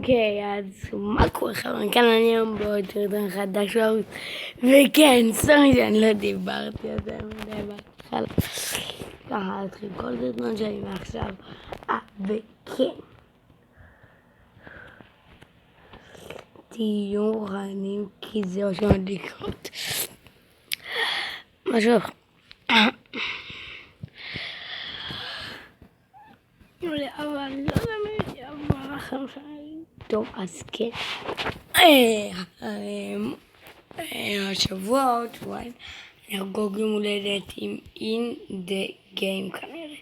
אוקיי, אז מה קורה חברים? כאן אני היום בעוד סרטון חדש בערוץ. וכן, סורי שאני לא דיברתי על זה מדי בהתחלה. ככה להתחיל כל סרטון שלי מעכשיו. וכן, תהיו מוכנים כי זה מה שעוד לקרות. משהו אבל לא תמיד יעבור לכם שאני טוב, אז כן. השבוע עוד שבועיים נרגוג יום הולדת עם In The Game כנראה.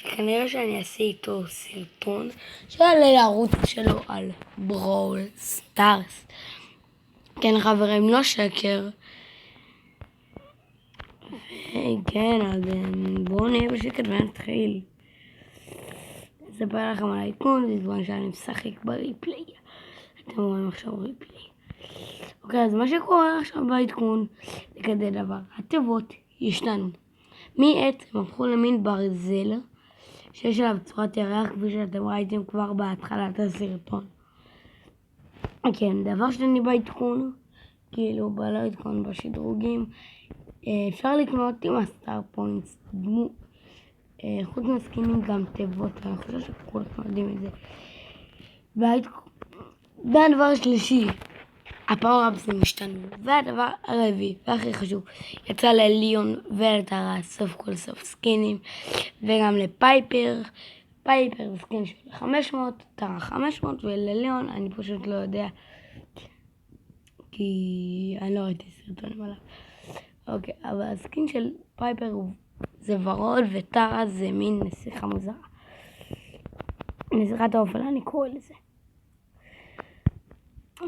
וכנראה שאני אעשה איתו סרטון שעלה לערוץ שלו על ברול סטארס. כן חברים, לא שקר. כן, אז בואו נהיה בשקט ונתחיל. אספר לכם על העדכון, זה זמן שאני משחק בריפליי. אתם רואים עכשיו ריפליי. אוקיי, אז מה שקורה עכשיו בעדכון זה כזה דבר. התיבות השתנו. מעץ הם הפכו למין ברזל שיש עליו צורת ירח, כפי שאתם ראיתם כבר בהתחלת הסרטון. כן, דבר שני בעדכון, כאילו בלא עדכון בשדרוגים, אפשר לקנות עם הסטאר פוינטס דמו. חוץ מסכינים גם תיבות, אני חושב שכולם יודעים את זה. והדבר השלישי, הפאוראפסים השתנו. והדבר הרביעי והכי חשוב, יצא לליון ולטרה סוף כל סוף סקינים, וגם לפייפר. פייפר זה סקין של 500, טרה 500, ולליון אני פשוט לא יודע, כי אני לא ראיתי סרטונים עליו. אוקיי, אבל הסקין של פייפר זה ורוד, וטרה זה מין נסיכה מוזרה. נסיכת האופלה אני קורא לזה.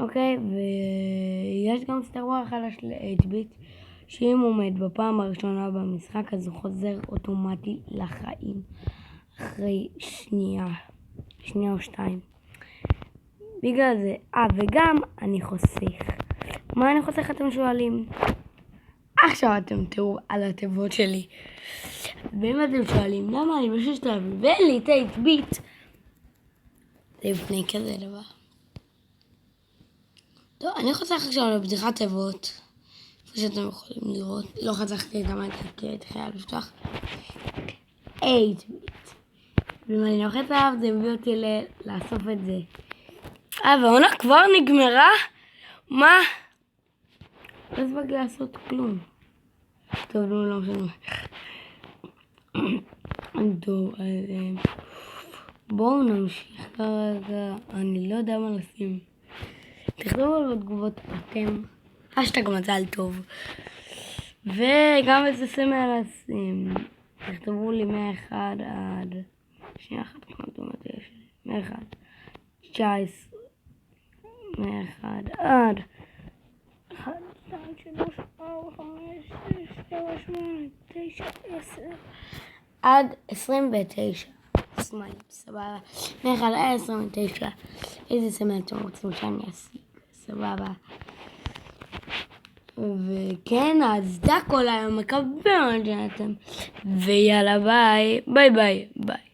אוקיי, ויש גם סטארוור חדש ל-8-ביט, שאם הוא מת בפעם הראשונה במשחק, אז הוא חוזר אוטומטי לחיים אחרי שנייה או שתיים. בגלל זה, וגם אני חוסך. מה אני חוסך אתם שואלים? עכשיו אתם תראו על התיבות שלי. ואם אתם שואלים למה אני ב6,000 ואין לי את 8-ביט, זה לפני כזה דבר. טוב, אני חוסך עכשיו לבדיחת תיבות, כפי שאתם יכולים לראות. לא חסכתי את המייק כי הייתי חייב לפתוח 8-ביט. ואם אני לוחץ עליו זה מביא אותי לאסוף את זה. והעונה כבר נגמרה? מה? לא הספקתי לעשות כלום. טוב, לא משנה. טוב, בואו נמשיך כרגע. אני לא יודע מה לשים. תכתבו על בתגובות אתם השטג מזל טוב, וגם איזה סמל לשים. תכתבו לי 101 עד שנייה אחת, 101 19 101 עד 1 2 3 4 5 6 7 8 9 10 עד 29 סמלים, סבבה. 101 עד 29. איזה סמל אתם רוצים שאני אשיג? סבבה. וכן, אז זה הכל היום, מקווה מאוד שאתם. ויאללה ביי ביי ביי ביי.